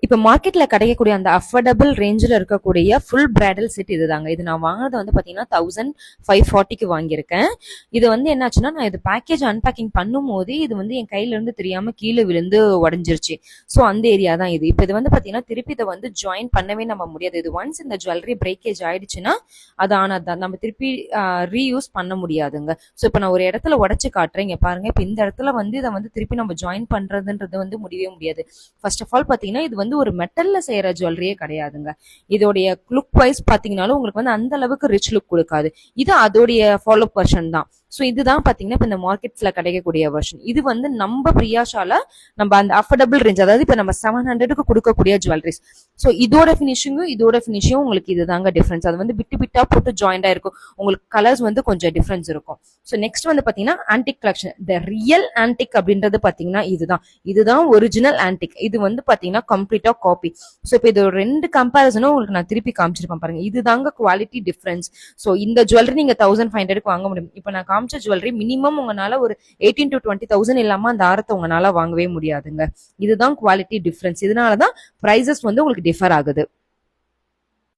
இப்ப மார்க்கெட்ல கிடைக்கக்கூடிய அந்த அஃபோர்டபுள் ரேஞ்சில் இருக்கக்கூடிய ஃபுல் பிரைடல் செட் இதுதாங்க. இது நான் வாங்கினது வந்து பாத்தீங்கன்னா 1540க்கு வாங்கியிருக்கேன். இது வந்து என்னாச்சுன்னா, நான் இது பேக்கேஜ் அன்பேக்கிங் பண்ணும் போது இது வந்து என் கையில இருந்து தெரியாம கீழே விழுந்து உடஞ்சிருச்சு. ஸோ அந்த ஏரியா தான் இது. இப்போ இது வந்து பாத்தீங்கன்னா திருப்பி இதை வந்து ஜாயின் பண்ணவே நம்ம முடியாது. இது ஒன்ஸ் இந்த ஜுவல்லரி பிரேக்கேஜ் ஆயிடுச்சுன்னா அது ஆனதுதான், நம்ம திருப்பி ரீயூஸ் பண்ண முடியாதுங்க. ஸோ இப்போ நான் ஒரு இடத்துல உடச்சு காட்டுறேன், இங்க பாருங்க. இப்போ இந்த இடத்துல வந்து இதை வந்து திருப்பி நம்ம ஜாயின் பண்றதுன்றது வந்து முடியவே முடியாது. ஃபர்ஸ்ட் ஆஃப் ஆல் பாத்தீங்கன்னா இது வந்து ஒரு மெட்டல்ல செய்யற ஜுவல்லரியே கிடையாதுங்க. இதோடைய லுக் வைஸ் பாத்தீங்கன்னாலும் உங்களுக்கு வந்து அந்த அளவுக்கு ரிச் லுக் கொடுக்காது. இது அதோடைய ஃபாலோ வெர்ஷன் தான். ஸோ இதுதான் பாத்தீங்கன்னா இப்ப இந்த மார்க்கெட்ஸ்ல கிடைக்கக்கூடிய வெர்ஷன். இது வந்து நம்ம பிரியாஷால நம்ம அந்த அஃபோர்டபுள் ரேஞ்ச், அதாவது இப்ப நம்ம 700க்கு கொடுக்கக்கூடிய ஜுவல்லரிஸ். ஸோ இதோட ஃபினிஷிங்கும் உங்களுக்கு இதுதாங்க டிஃபரன்ஸ். அது வந்து பிட்டு பிட்டா போட்டு ஜாயிண்டா இருக்கும். உங்களுக்கு கலர்ஸ் வந்து கொஞ்சம் டிஃபரன்ஸ் இருக்கும். ஸோ நெக்ஸ்ட் வந்து பாத்தீங்கன்னா antique collection. The real antique அப்படின்றது பாத்தீங்கன்னா இதுதான் ஒரிஜினல் ஆன்டிக். இது வந்து பாத்தீங்கன்னா கம்ப்ளீட்டா காப்பி. ஸோ இப்போ இது ரெண்டு கம்பேரிசனும் உங்களுக்கு நான் திருப்பி காமிச்சிருப்பேன் பாருங்க. இதுதாங்க குவாலிட்டி டிஃபரன்ஸ். ஸோ இந்த ஜுவல்லரி நீங்க 1500க்கு வாங்க முடியும். இப்போ நான் காமிச்ச ஜுவல்லரி மினிமம் உங்களால ஒரு 18 to 20,000 இல்லாம அந்த ஆரத்தை உங்களால வாங்கவே முடியாதுங்க. இதுதான் குவாலிட்டி டிஃபரன்ஸ். இதனாலதான் பிரைசஸ் வந்து உங்களுக்கு டிஃபர் ஆகுது.